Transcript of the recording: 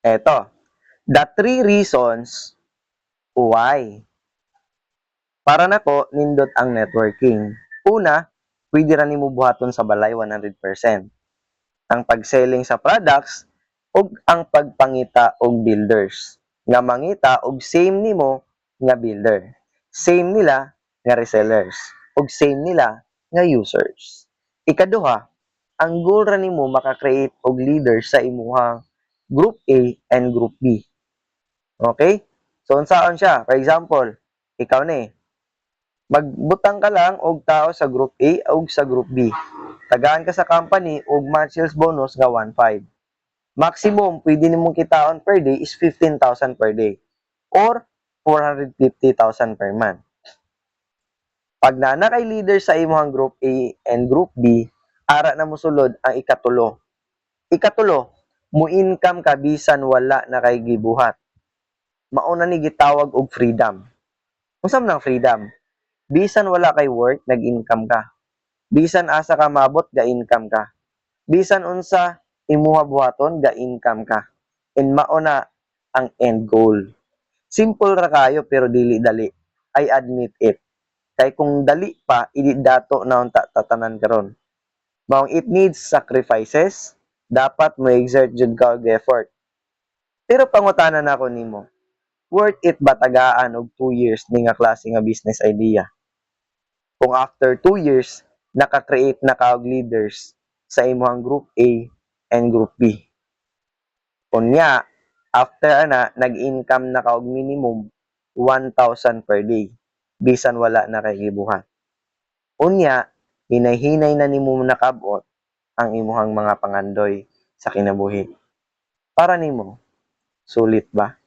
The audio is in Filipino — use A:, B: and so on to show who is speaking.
A: Eto, the 3 reasons why. Para nako, nindot ang networking. Una, pwede ra nimo buhaton sa balay 100%. Ang pag-selling sa products ug ang pagpangita og builders. Nga mangita og same nimo nga builder. Same nila nga resellers. Ug same nila nga users. Ikaduha, ang goal ra nimo maka-create og leaders sa imuhang Group A and Group B. Okay? So, unsaon siya? For example, ikaw ni, magbutang ka lang og tao sa Group A o sa Group B. Tagaan ka sa company og month sales bonus nga 1.5. Maximum pwede nimong kitaon per day is 15,000 per day or 450,000 per month. Pag na kay leader sa imong Group A and Group B, ara na mosulod ang ikatulo. Ikatulo, mo-income ka bisan wala na kay gibuhat. Mauna ni gitawag og freedom. Unsa man ang freedom? Bisan wala kay work, nag-income ka. Bisan asa ka mabot, ga-income ka. Bisan unsa imuha buhaton, ga-income ka. And mauna ang end goal. Simple ra kayo pero dili dali. I admit it. Kay kung dali pa, idi dato na unta tatanan karon. Maong it needs sacrifices, dapat mo exert jud ka og effort. Pero pangutanan ako nimo, worth it ba tagaan og 2 years ni nga klase nga business idea? Kung after 2 years, naka-create na ka og leaders sa imong Group A and Group B. Kunya, after ana, nag-income na ka og minimum 1,000 per day. Bisan wala na kay gibuhat. Unya, hinay-hinay na nimo nakabot ang imuhang mga pangandoy sa kinabuhi. Para nimo, sulit ba?